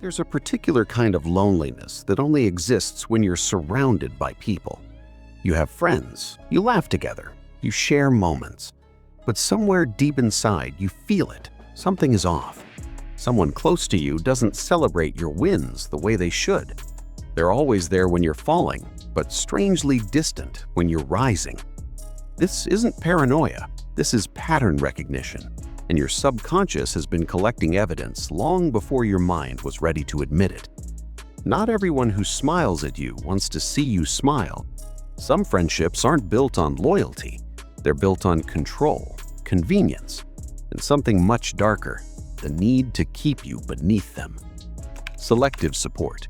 There's a particular kind of loneliness that only exists when you're surrounded by people. You have friends, you laugh together, you share moments. But somewhere deep inside, you feel it. Something is off. Someone close to you doesn't celebrate your wins the way they should. They're always there when you're falling, but strangely distant when you're rising. This isn't paranoia. This is pattern recognition. And your subconscious has been collecting evidence long before your mind was ready to admit it. Not everyone who smiles at you wants to see you smile. Some friendships aren't built on loyalty. They're built on control, convenience, and something much darker, the need to keep you beneath them. Selective support.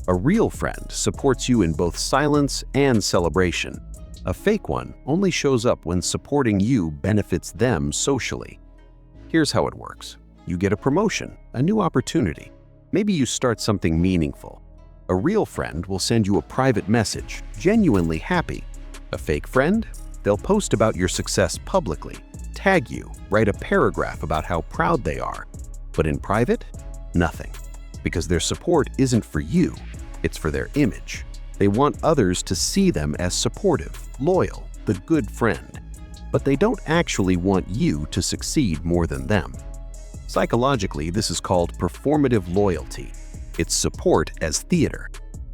A real friend supports you in both silence and celebration. A fake one only shows up when supporting you benefits them socially. Here's how it works. You get a promotion, a new opportunity. Maybe you start something meaningful. A real friend will send you a private message, genuinely happy. A fake friend? They'll post about your success publicly, tag you, write a paragraph about how proud they are. But in private, nothing. Because their support isn't for you, it's for their image. They want others to see them as supportive, loyal, the good friend. But they don't actually want you to succeed more than them. Psychologically, this is called performative loyalty. It's support as theater.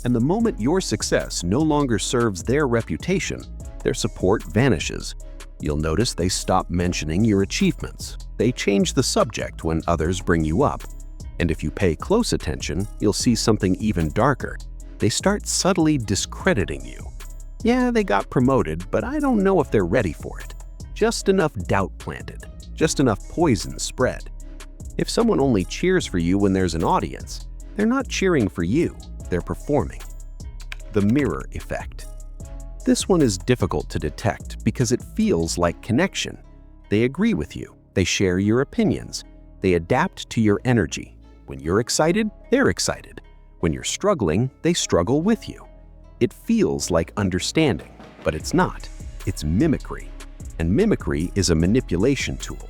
And the moment your success no longer serves their reputation, their support vanishes. You'll notice they stop mentioning your achievements. They change the subject when others bring you up. And if you pay close attention, you'll see something even darker. They start subtly discrediting you. Yeah, they got promoted, but I don't know if they're ready for it. Just enough doubt planted, just enough poison spread. If someone only cheers for you when there's an audience, they're not cheering for you, they're performing. The mirror effect. This one is difficult to detect because it feels like connection. They agree with you, they share your opinions, they adapt to your energy. When you're excited, they're excited. When you're struggling, they struggle with you. It feels like understanding, but it's not. It's mimicry. And mimicry is a manipulation tool.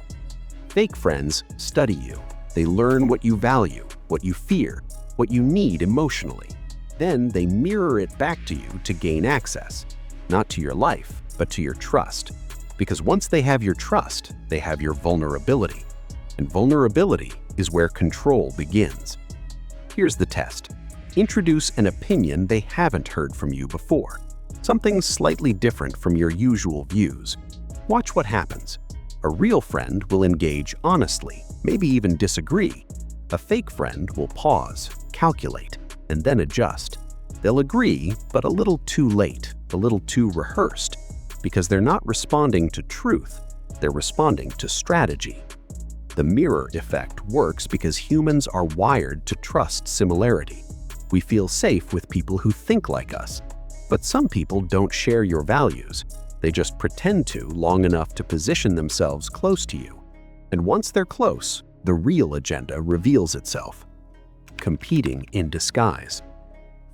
Fake friends study you. They learn what you value, what you fear, what you need emotionally. Then they mirror it back to you to gain access, not to your life, but to your trust. Because once they have your trust, they have your vulnerability. And vulnerability is where control begins. Here's the test. Introduce an opinion they haven't heard from you before. Something slightly different from your usual views. Watch what happens. A real friend will engage honestly, maybe even disagree. A fake friend will pause, calculate, and then adjust. They'll agree, but a little too late, a little too rehearsed, because they're not responding to truth, they're responding to strategy. The mirror effect works because humans are wired to trust similarity. We feel safe with people who think like us. But some people don't share your values. They just pretend to long enough to position themselves close to you. And once they're close, the real agenda reveals itself. Competing in disguise.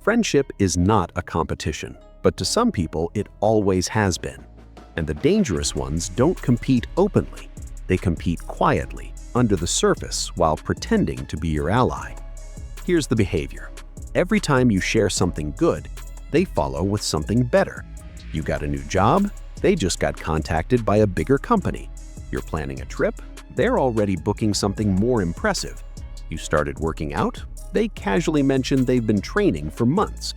Friendship is not a competition, but to some people it always has been. And the dangerous ones don't compete openly. They compete quietly, under the surface, while pretending to be your ally. Here's the behavior. Every time you share something good, they follow with something better. You got a new job, they just got contacted by a bigger company. You're planning a trip, they're already booking something more impressive. You started working out, they casually mentioned they've been training for months.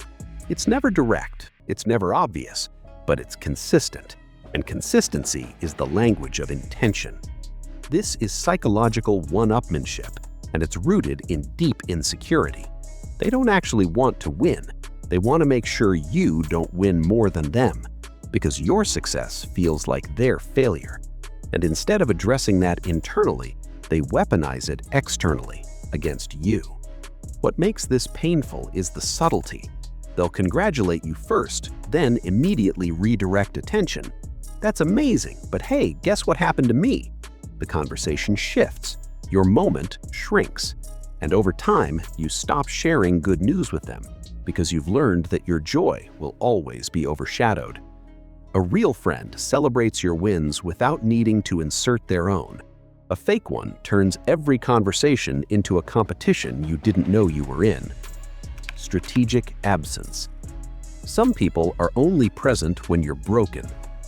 It's never direct, it's never obvious, but it's consistent. And consistency is the language of intention. This is psychological one-upmanship, and it's rooted in deep insecurity. They don't actually want to win. They want to make sure you don't win more than them, because your success feels like their failure. And instead of addressing that internally, they weaponize it externally against you. What makes this painful is the subtlety. They'll congratulate you first, then immediately redirect attention. That's amazing, but hey, guess what happened to me? The conversation shifts, your moment shrinks, and over time, you stop sharing good news with them because you've learned that your joy will always be overshadowed. A real friend celebrates your wins without needing to insert their own. A fake one turns every conversation into a competition you didn't know you were in. Strategic absence. Some people are only present when you're broken.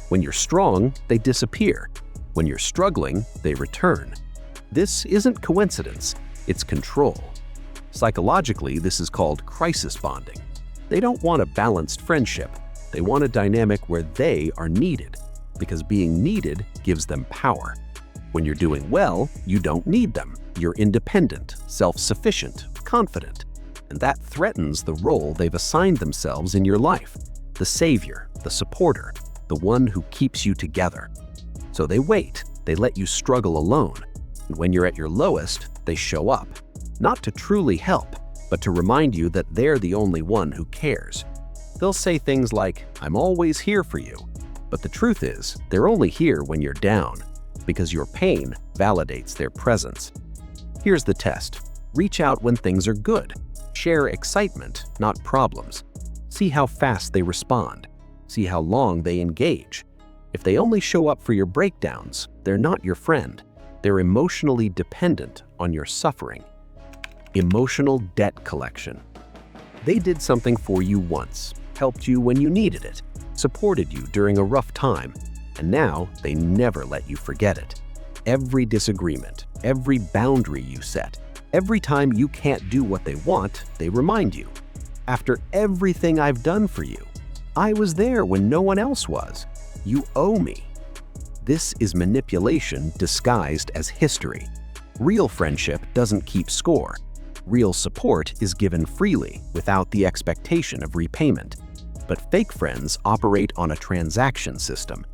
When you're strong, they disappear. When you're struggling, they return. This isn't coincidence, it's control. Psychologically, this is called crisis bonding. They don't want a balanced friendship. They want a dynamic where they are needed, because being needed gives them power. When you're doing well, you don't need them. You're independent, self-sufficient, confident. And that threatens the role they've assigned themselves in your life. The savior, the supporter, the one who keeps you together. So they wait, they let you struggle alone. And when you're at your lowest, they show up. Not to truly help, but to remind you that they're the only one who cares. They'll say things like, "I'm always here for you." But the truth is, they're only here when you're down, because your pain validates their presence. Here's the test. Reach out when things are good. Share excitement, not problems. See how fast they respond. See how long they engage. If they only show up for your breakdowns, they're not your friend. They're emotionally dependent on your suffering. Emotional debt collection. They did something for you once, helped you when you needed it, supported you during a rough time, and now they never let you forget it. Every disagreement, every boundary you set, every time you can't do what they want, they remind you. After everything I've done for you, I was there when no one else was. You owe me. This is manipulation disguised as history. Real friendship doesn't keep score. Real support is given freely without the expectation of repayment. But fake friends operate on a transaction system.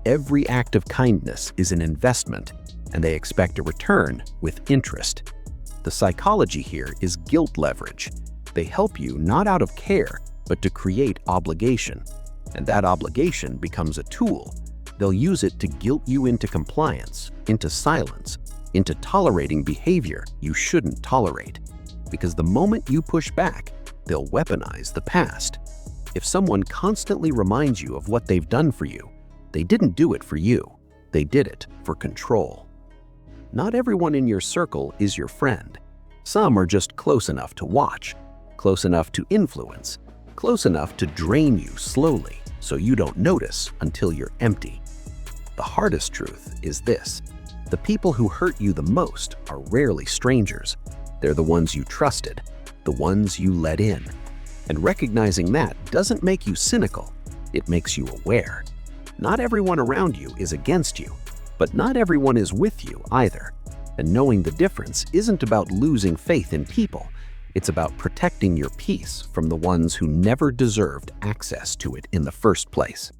Every act of kindness is an investment, and they expect a return with interest. The psychology here is guilt leverage. They help you not out of care, but to create obligation. And that obligation becomes a tool. They'll use it to guilt you into compliance, into silence, into tolerating behavior you shouldn't tolerate. Because the moment you push back, they'll weaponize the past. If someone constantly reminds you of what they've done for you, they didn't do it for you. They did it for control. Not everyone in your circle is your friend. Some are just close enough to watch, close enough to influence, close enough to drain you slowly so you don't notice until you're empty. The hardest truth is this: the people who hurt you the most are rarely strangers. They're the ones you trusted, the ones you let in. And recognizing that doesn't make you cynical, it makes you aware. Not everyone around you is against you, but not everyone is with you either. And knowing the difference isn't about losing faith in people, it's about protecting your peace from the ones who never deserved access to it in the first place.